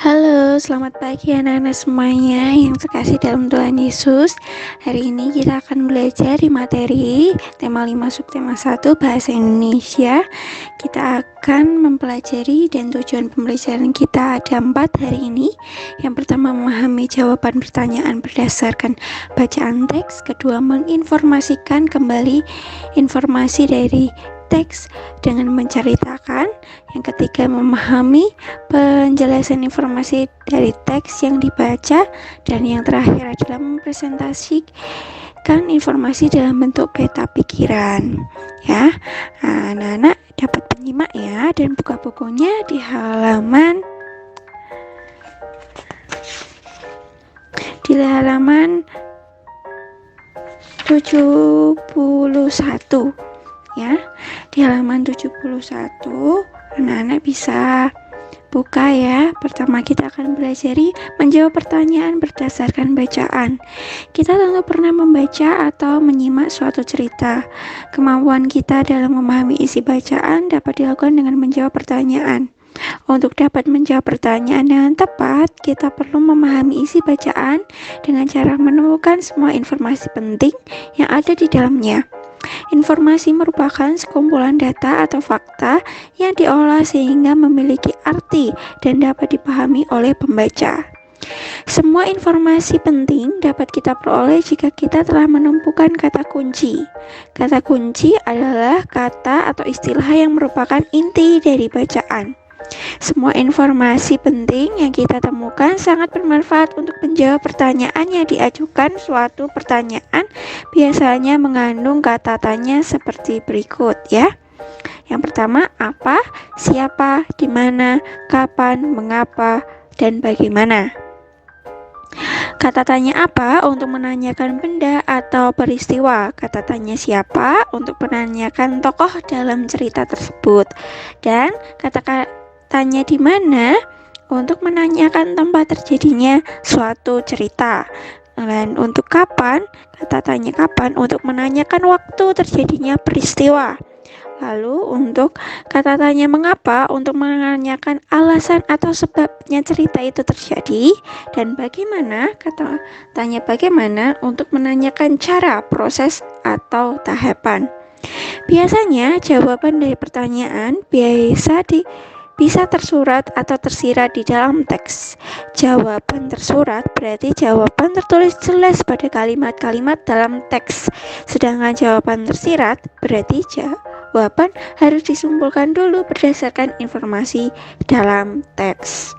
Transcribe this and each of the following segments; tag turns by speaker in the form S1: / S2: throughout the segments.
S1: Halo, selamat pagi anak-anak semuanya yang terkasih dalam Tuhan Yesus. Hari ini kita akan belajar di materi tema 5 subtema 1 Bahasa Indonesia. Kita akan mempelajari dan tujuan pembelajaran kita ada 4 hari ini. Yang pertama, memahami jawaban pertanyaan berdasarkan bacaan teks. Kedua, menginformasikan kembali informasi dari teks dengan menceritakan. Yang ketiga, memahami penjelasan informasi dari teks yang dibaca. Dan yang terakhir adalah mempresentasikan informasi dalam bentuk peta pikiran. Ya, anak-anak dapat menyimak ya dan buka bukunya di halaman 71 ya. Di halaman 71 anak-anak bisa buka ya. Pertama kita akan belajar menjawab pertanyaan berdasarkan bacaan. Kita tentu pernah membaca atau menyimak suatu cerita. Kemampuan kita dalam memahami isi bacaan dapat dilakukan dengan menjawab pertanyaan. Untuk dapat menjawab pertanyaan dengan tepat, kita perlu memahami isi bacaan dengan cara menemukan semua informasi penting yang ada di dalamnya. Informasi merupakan sekumpulan data atau fakta yang diolah sehingga memiliki arti dan dapat dipahami oleh pembaca. Semua informasi penting dapat kita peroleh jika kita telah menemukan kata kunci. Kata kunci adalah kata atau istilah yang merupakan inti dari bacaan. Semua informasi penting yang kita temukan sangat bermanfaat untuk menjawab pertanyaan yang diajukan. Suatu pertanyaan biasanya mengandung kata tanya seperti berikut ya. Yang pertama, apa, siapa, di mana, kapan, mengapa, dan bagaimana. Kata tanya apa untuk menanyakan benda atau peristiwa. Kata tanya siapa untuk menanyakan tokoh dalam cerita tersebut. Dan kata tanya di mana untuk menanyakan tempat terjadinya suatu cerita. Dan untuk kapan, kata tanya kapan untuk menanyakan waktu terjadinya peristiwa. Lalu untuk kata tanya mengapa untuk menanyakan alasan atau sebabnya cerita itu terjadi. Dan bagaimana, kata tanya bagaimana untuk menanyakan cara, proses, atau tahapan. Biasanya jawaban dari pertanyaan bisa tersurat atau tersirat di dalam teks. Jawaban tersurat berarti jawaban tertulis jelas pada kalimat-kalimat dalam teks. Sedangkan jawaban tersirat berarti jawaban harus disimpulkan dulu berdasarkan informasi dalam teks.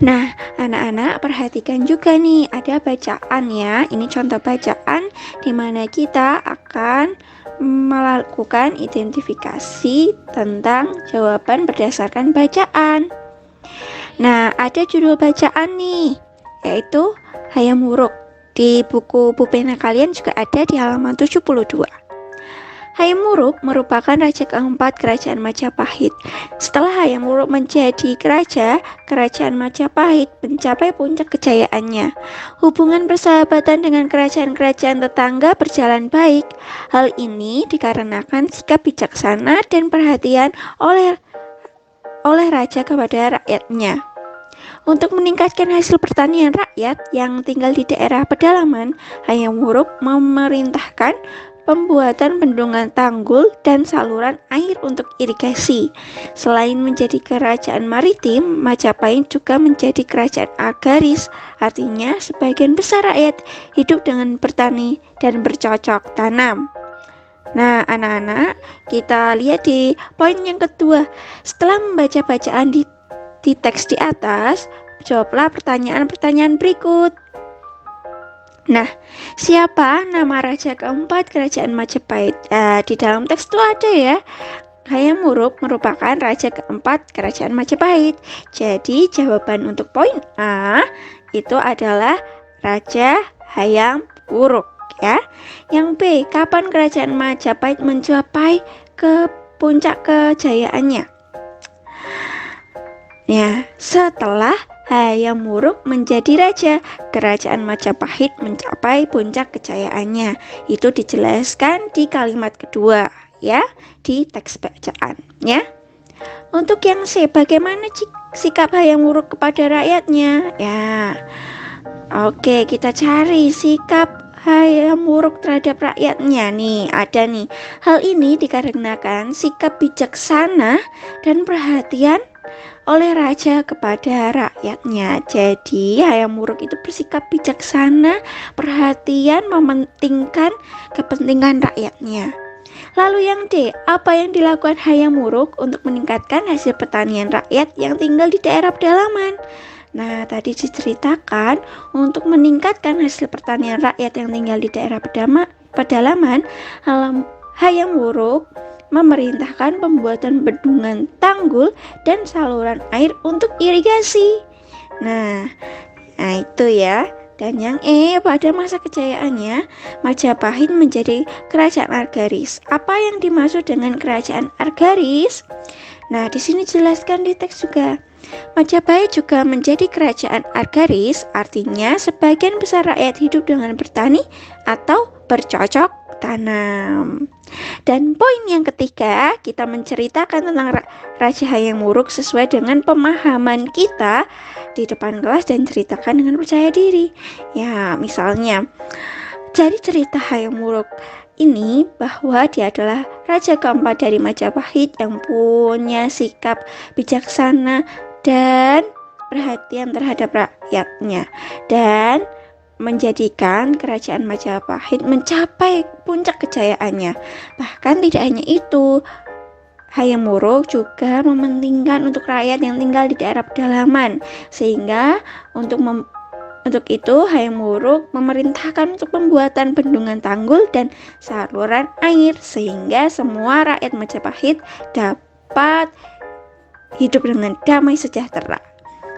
S1: Nah, anak-anak perhatikan juga nih, ada bacaan ya. Ini contoh bacaan di mana kita akan melakukan identifikasi tentang jawaban berdasarkan bacaan. Nah, ada judul bacaan nih, yaitu Hayam Wuruk. Di buku pulpen kalian juga ada di halaman 72. Hayam Wuruk merupakan raja keempat kerajaan Majapahit. Setelah Hayam Wuruk menjadi raja, kerajaan Majapahit mencapai puncak kejayaannya. Hubungan persahabatan dengan kerajaan-kerajaan tetangga berjalan baik. Hal ini dikarenakan sikap bijaksana dan perhatian oleh raja kepada rakyatnya. Untuk meningkatkan hasil pertanian rakyat yang tinggal di daerah pedalaman, Hayam Wuruk memerintahkan pembuatan bendungan tanggul dan saluran air untuk irigasi. Selain menjadi kerajaan maritim, Majapahit juga menjadi kerajaan agraris. Artinya sebagian besar rakyat hidup dengan bertani dan bercocok tanam. Nah, anak-anak, kita lihat di poin yang kedua. Setelah membaca bacaan di teks di atas, jawablah pertanyaan-pertanyaan berikut. Nah, siapa nama raja keempat kerajaan Majapahit? Di dalam teks itu ada ya. Hayam Wuruk merupakan raja keempat kerajaan Majapahit. Jadi jawaban untuk poin A itu adalah Raja Hayam Wuruk ya. Yang B, kapan kerajaan Majapahit mencapai ke puncak kejayaannya? Ya, setelah Hayam Wuruk menjadi raja, kerajaan Majapahit mencapai puncak kejayaannya. Itu dijelaskan di kalimat kedua ya, di teks bacaan ya. Untuk yang C, bagaimana sikap Hayam Wuruk kepada rakyatnya? Ya, oke, kita cari sikap Hayam Wuruk terhadap rakyatnya. Nih, ada nih. Hal ini dikarenakan sikap bijaksana dan perhatian oleh raja kepada rakyatnya. Jadi Hayam Wuruk itu bersikap bijaksana, perhatian, mementingkan kepentingan rakyatnya. Lalu yang D, apa yang dilakukan Hayam Wuruk untuk meningkatkan hasil pertanian rakyat yang tinggal di daerah pedalaman? Nah, tadi diceritakan untuk meningkatkan hasil pertanian rakyat yang tinggal di daerah pedalaman, Hayam Wuruk memerintahkan pembuatan bendungan, tanggul, dan saluran air untuk irigasi. Nah itu ya. Dan yang E, pada masa kejayaannya, Majapahit menjadi kerajaan argaris. Apa yang dimaksud dengan kerajaan argaris? Nah, di sini jelaskan di teks juga. Majapahit juga menjadi kerajaan argaris, artinya sebagian besar rakyat hidup dengan bertani atau bercocok tanam. Dan poin yang ketiga, kita menceritakan tentang Raja Hayam Wuruk sesuai dengan pemahaman kita di depan kelas dan ceritakan dengan percaya diri. Ya, misalnya, jadi cerita Hayam Wuruk ini bahwa dia adalah raja keempat dari Majapahit yang punya sikap bijaksana dan perhatian terhadap rakyatnya, dan menjadikan kerajaan Majapahit mencapai puncak kejayaannya. Bahkan tidak hanya itu, Hayam Wuruk juga mementingkan untuk rakyat yang tinggal di daerah pedalaman, sehingga untuk itu Hayam Wuruk memerintahkan untuk pembuatan bendungan, tanggul, dan saluran air, sehingga semua rakyat Majapahit dapat hidup dengan damai sejahtera.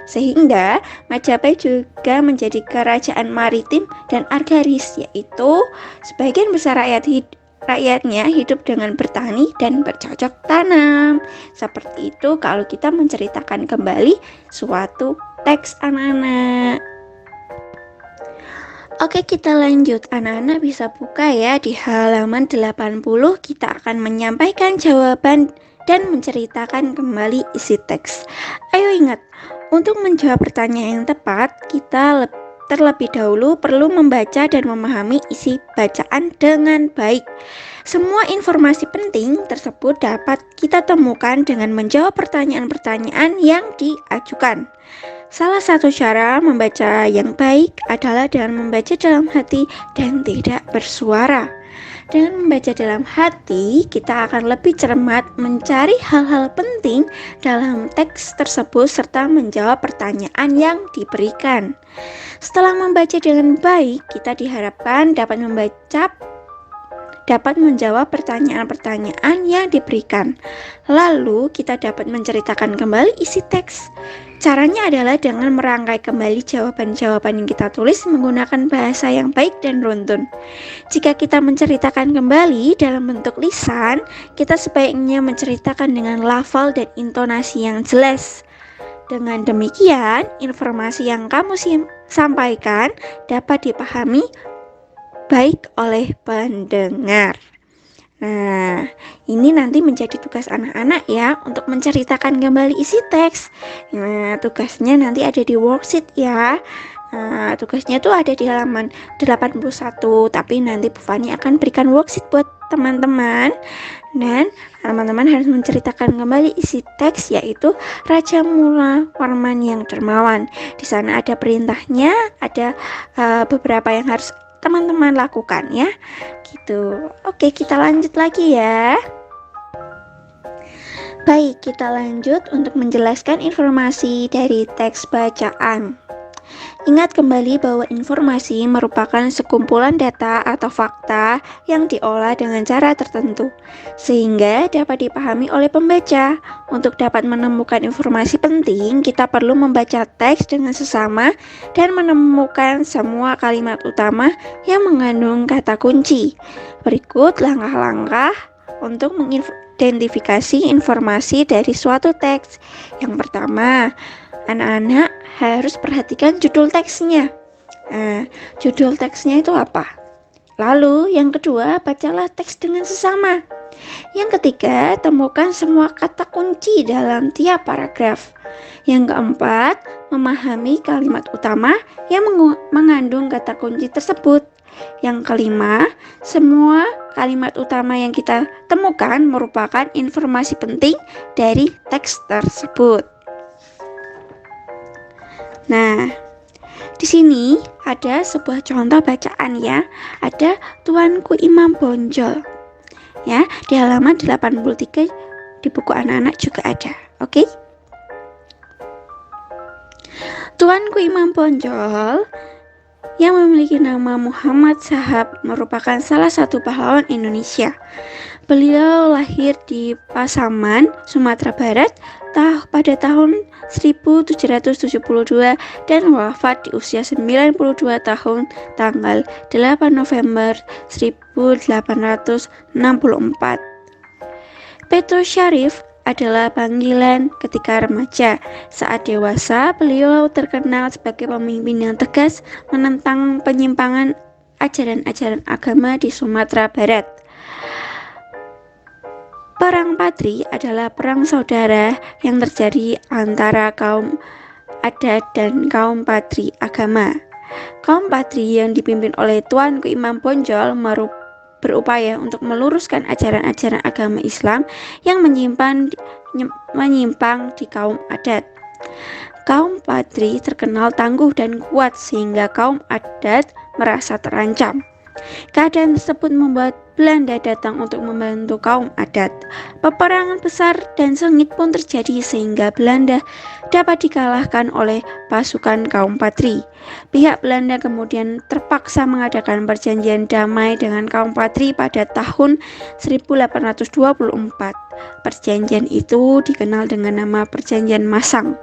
S1: Sehingga Majapahit juga menjadi kerajaan maritim dan argaris, yaitu sebagian besar rakyatnya hidup dengan bertani dan bercocok tanam. Seperti itu kalau kita menceritakan kembali suatu teks anak-anak. Oke, kita lanjut. Anak-anak bisa buka ya di halaman 80. Kita akan menyampaikan jawaban dan menceritakan kembali isi teks. Ayo ingat, untuk menjawab pertanyaan yang tepat, kita terlebih dahulu perlu membaca dan memahami isi bacaan dengan baik. Semua informasi penting tersebut dapat kita temukan dengan menjawab pertanyaan-pertanyaan yang diajukan. Salah satu cara membaca yang baik adalah dengan membaca dalam hati dan tidak bersuara. Dengan membaca dalam hati, kita akan lebih cermat mencari hal-hal penting dalam teks tersebut serta menjawab pertanyaan yang diberikan. Setelah membaca dengan baik, kita diharapkan dapat menjawab pertanyaan-pertanyaan yang diberikan. Lalu kita dapat menceritakan kembali isi teks. Caranya adalah dengan merangkai kembali jawaban-jawaban yang kita tulis menggunakan bahasa yang baik dan runtun. Jika kita menceritakan kembali dalam bentuk lisan, kita sebaiknya menceritakan dengan lafal dan intonasi yang jelas. Dengan demikian, informasi yang kamu sampaikan dapat dipahami baik oleh pendengar. Nah, ini nanti menjadi tugas anak-anak ya, untuk menceritakan kembali isi teks. Nah, tugasnya nanti ada di worksheet ya. Nah, tugasnya tuh ada di halaman 81, tapi nanti Bu Fani akan berikan worksheet buat teman-teman. Dan teman-teman harus menceritakan kembali isi teks, yaitu Raja Mula Warman yang dermawan. Di sana ada perintahnya, ada beberapa yang harus teman-teman lakukan ya, gitu. Oke, kita lanjut lagi ya. Baik, kita lanjut untuk menjelaskan informasi dari teks bacaan. Ingat kembali bahwa informasi merupakan sekumpulan data atau fakta yang diolah dengan cara tertentu, sehingga dapat dipahami oleh pembaca. Untuk dapat menemukan informasi penting, kita perlu membaca teks dengan sesama dan menemukan semua kalimat utama yang mengandung kata kunci. Berikut langkah-langkah untuk mengidentifikasi informasi dari suatu teks. Yang pertama, anak-anak harus perhatikan judul teksnya. Nah, judul teksnya itu apa? Lalu yang kedua, bacalah teks dengan sesama. Yang ketiga, temukan semua kata kunci dalam tiap paragraf. Yang keempat, memahami kalimat utama yang mengandung kata kunci tersebut. Yang kelima, semua kalimat utama yang kita temukan merupakan informasi penting dari teks tersebut. Nah, di sini ada sebuah contoh bacaan ya. Ada Tuanku Imam Bonjol. Ya, di halaman 83 di buku anak-anak juga ada. Oke? Tuanku Imam Bonjol yang memiliki nama Muhammad Shahab merupakan salah satu pahlawan Indonesia. Beliau lahir di Pasaman, Sumatera Barat pada tahun 1772 dan wafat di usia 92 tahun tanggal 8 November 1864. Petrus Syarif adalah panggilan ketika remaja. Saat dewasa, beliau terkenal sebagai pemimpin yang tegas menentang penyimpangan ajaran-ajaran agama di Sumatera Barat. Perang Patri adalah perang saudara yang terjadi antara kaum adat dan kaum Patri agama. Kaum Patri yang dipimpin oleh Tuanku Imam Bonjol berupaya untuk meluruskan ajaran-ajaran agama Islam yang menyimpang di kaum adat. Kaum Patri terkenal tangguh dan kuat sehingga kaum adat merasa terancam. Keadaan tersebut membuat Belanda datang untuk membantu kaum adat. Peperangan besar dan sengit pun terjadi sehingga Belanda dapat dikalahkan oleh pasukan kaum Patri. Pihak Belanda kemudian terpaksa mengadakan perjanjian damai dengan kaum Patri pada tahun 1824. Perjanjian itu dikenal dengan nama Perjanjian Masang.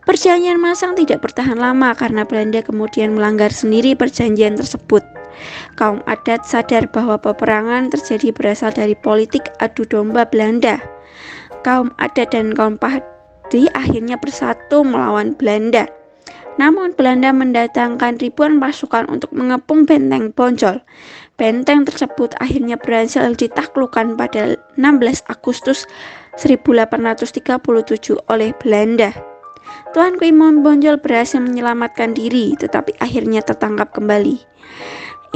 S1: Perjanjian Masang tidak bertahan lama karena Belanda kemudian melanggar sendiri perjanjian tersebut. Kaum adat sadar bahwa peperangan terjadi berasal dari politik adu domba Belanda. Kaum adat dan kaum Patri akhirnya bersatu melawan Belanda. Namun Belanda mendatangkan ribuan pasukan untuk mengepung benteng Bonjol. Benteng tersebut akhirnya berhasil ditaklukkan pada 16 Agustus 1837 oleh Belanda. Tuanku Imam Bonjol berhasil menyelamatkan diri, tetapi akhirnya tertangkap kembali.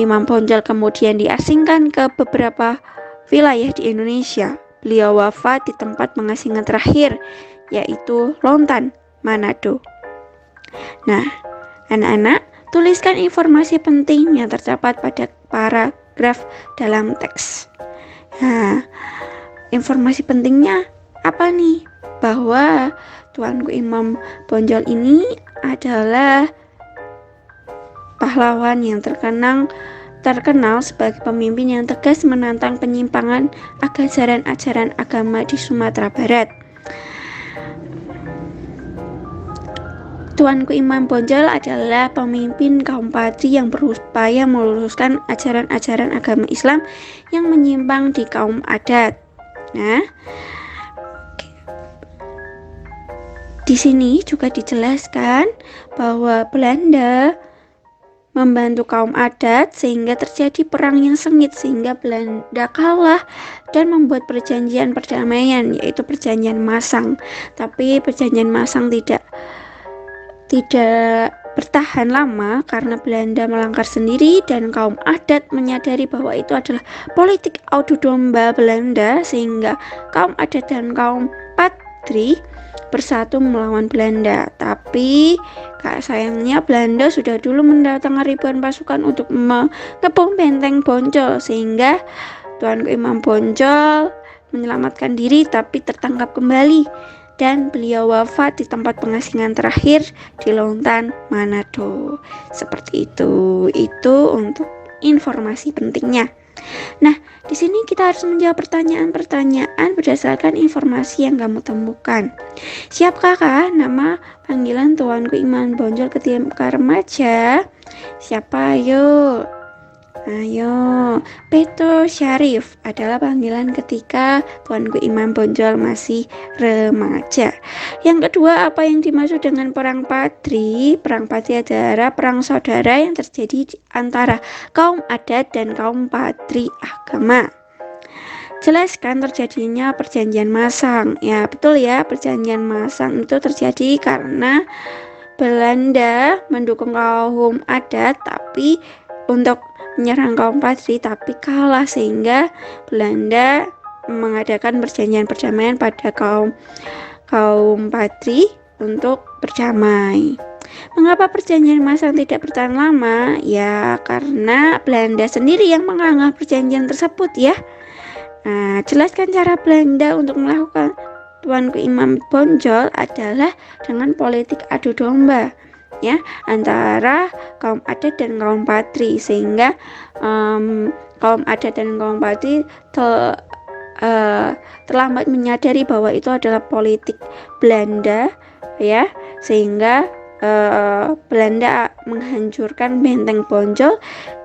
S1: Imam Bonjol kemudian diasingkan ke beberapa wilayah di Indonesia. Beliau wafat di tempat pengasingan terakhir, yaitu Lontan, Manado. Nah, anak-anak, tuliskan informasi penting yang terdapat pada paragraf dalam teks. Nah, informasi pentingnya apa nih? Bahwa Tuanku Imam Bonjol ini adalah pahlawan yang terkenal sebagai pemimpin yang tegas menantang penyimpangan ajaran-ajaran agama di Sumatera Barat. Tuanku Imam Bonjol adalah pemimpin kaum Patri yang berupaya meluruskan ajaran-ajaran agama Islam yang menyimpang di kaum adat. Nah, di sini juga dijelaskan bahwa Belanda membantu kaum adat sehingga terjadi perang yang sengit sehingga Belanda kalah dan membuat perjanjian perdamaian, yaitu perjanjian Masang. Tapi perjanjian Masang tidak bertahan lama karena Belanda melanggar sendiri dan kaum adat menyadari bahwa itu adalah politik adu domba Belanda sehingga kaum adat dan kaum Patri bersatu melawan Belanda. Tapi sayangnya Belanda sudah dulu mendatangkan ribuan pasukan untuk mengepung benteng Bonjol sehingga Tuanku Imam Bonjol menyelamatkan diri tapi tertangkap kembali dan beliau wafat di tempat pengasingan terakhir di Lontan, Manado. Seperti itu. Itu untuk informasi pentingnya. Nah, di sini kita harus menjawab pertanyaan-pertanyaan berdasarkan informasi yang kamu temukan. Siapkah nama panggilan Tuanku Imam Bonjol ketika remaja? Siapa? Ayo, Petrus Syarif adalah panggilan ketika Tuanku Imam Bonjol masih remaja. Yang kedua, apa yang dimaksud dengan perang Patri? Perang Patri adalah perang saudara yang terjadi antara kaum adat dan kaum Patri agama. jelaskan terjadinya perjanjian masang. Ya, betul ya, perjanjian masang itu terjadi karena Belanda mendukung kaum adat tapi untuk menyerang kaum Patri tapi kalah, sehingga Belanda mengadakan perjanjian perdamaian pada kaum Patri untuk berdamai. Mengapa perjanjian masang tidak bertahan lama? Ya, karena Belanda sendiri yang menganggap perjanjian tersebut ya. Nah, jelaskan cara Belanda untuk melakukan Tuanku Imam Bonjol adalah dengan politik adu domba ya antara kaum adat dan kaum Patri, sehingga kaum adat dan kaum Patri terlambat menyadari bahwa itu adalah politik Belanda ya, sehingga Belanda menghancurkan benteng Bonjol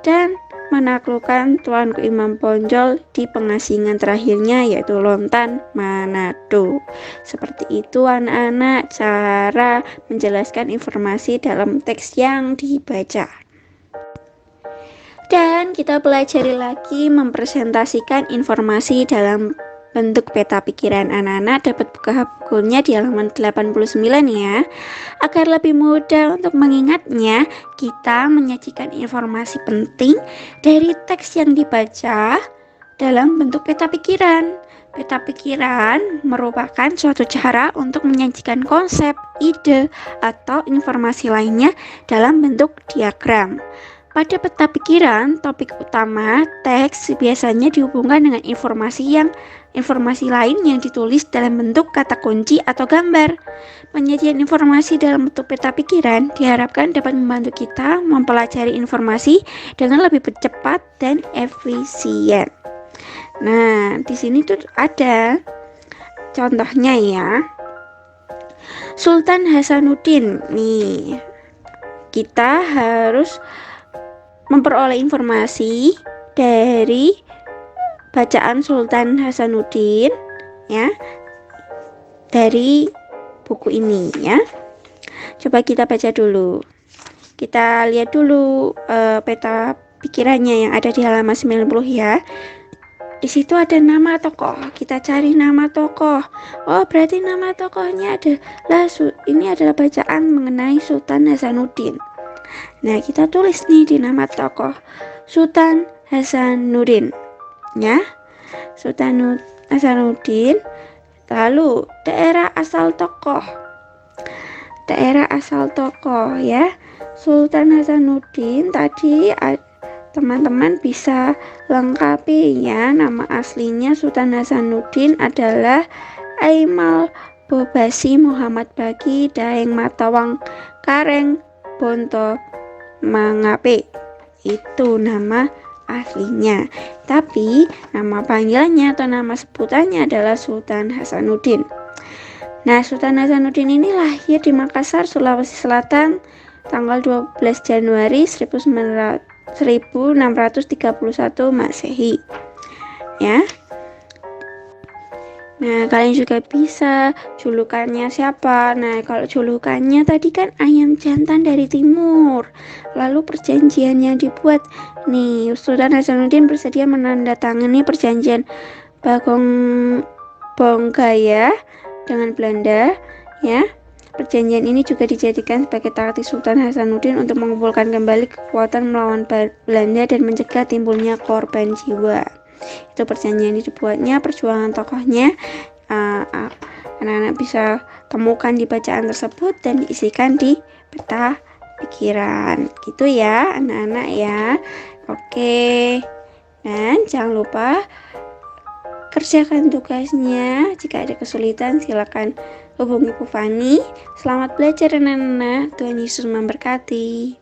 S1: dan menaklukkan Tuanku Imam Bonjol di pengasingan terakhirnya, yaitu Lontan, Manado. Seperti itu anak-anak cara menjelaskan informasi dalam teks yang dibaca. Dan kita pelajari lagi mempresentasikan informasi dalam bentuk peta pikiran. Anak-anak dapat buka bukunya di halaman 89 ya. Agar lebih mudah untuk mengingatnya, kita menyajikan informasi penting dari teks yang dibaca dalam bentuk peta pikiran. Peta pikiran merupakan suatu cara untuk menyajikan konsep, ide, atau informasi lainnya dalam bentuk diagram. Pada peta pikiran, topik utama teks biasanya dihubungkan dengan informasi lain yang ditulis dalam bentuk kata kunci atau gambar. Penyajian informasi dalam bentuk peta pikiran diharapkan dapat membantu kita mempelajari informasi dengan lebih cepat dan efisien. Nah, di sini tuh ada contohnya ya. Sultan Hasanuddin. Nih, kita harus memperoleh informasi dari bacaan Sultan Hasanuddin ya, dari buku ini ya. Coba kita baca dulu. Kita lihat dulu peta pikirannya yang ada di halaman 90 ya. Di situ ada nama tokoh. Kita cari nama tokoh. Oh, berarti nama tokohnya adalah ini adalah bacaan mengenai Sultan Hasanuddin. Nah, kita tulis nih di nama tokoh Sultan Hasanuddin ya. Sultan Hasanuddin. Lalu daerah asal tokoh. Daerah asal tokoh ya. Sultan Hasanuddin tadi teman-teman bisa lengkapi ya. Nama aslinya Sultan Hasanuddin adalah Aimal Bobasi Muhammad Bagi Daeng Matawang Kareng Bonto Mangape. Itu nama aslinya. Tapi nama panggilannya atau nama sebutannya adalah Sultan Hasanuddin. Nah, Sultan Hasanuddin ini lahir di Makassar, Sulawesi Selatan tanggal 12 Januari 1631 Masehi. Ya. Nah, kalian juga bisa julukannya siapa. Nah, kalau julukannya tadi kan ayam jantan dari timur. Lalu perjanjian yang dibuat nih, Sultan Hasanuddin bersedia menandatangani perjanjian Bagong Bonggaya dengan Belanda ya. Perjanjian ini juga dijadikan sebagai taktik Sultan Hasanuddin untuk mengumpulkan kembali kekuatan melawan Belanda dan mencegah timbulnya korban jiwa. Itu perjanjian yang dibuatnya, perjuangan tokohnya. Anak-anak bisa temukan di bacaan tersebut dan diisikan di peta pikiran. Gitu ya anak-anak ya. Oke. Dan jangan lupa kerjakan tugasnya. Jika ada kesulitan silakan hubungi Bu Fani. Selamat belajar anak-anak. Tuhan Yesus memberkati.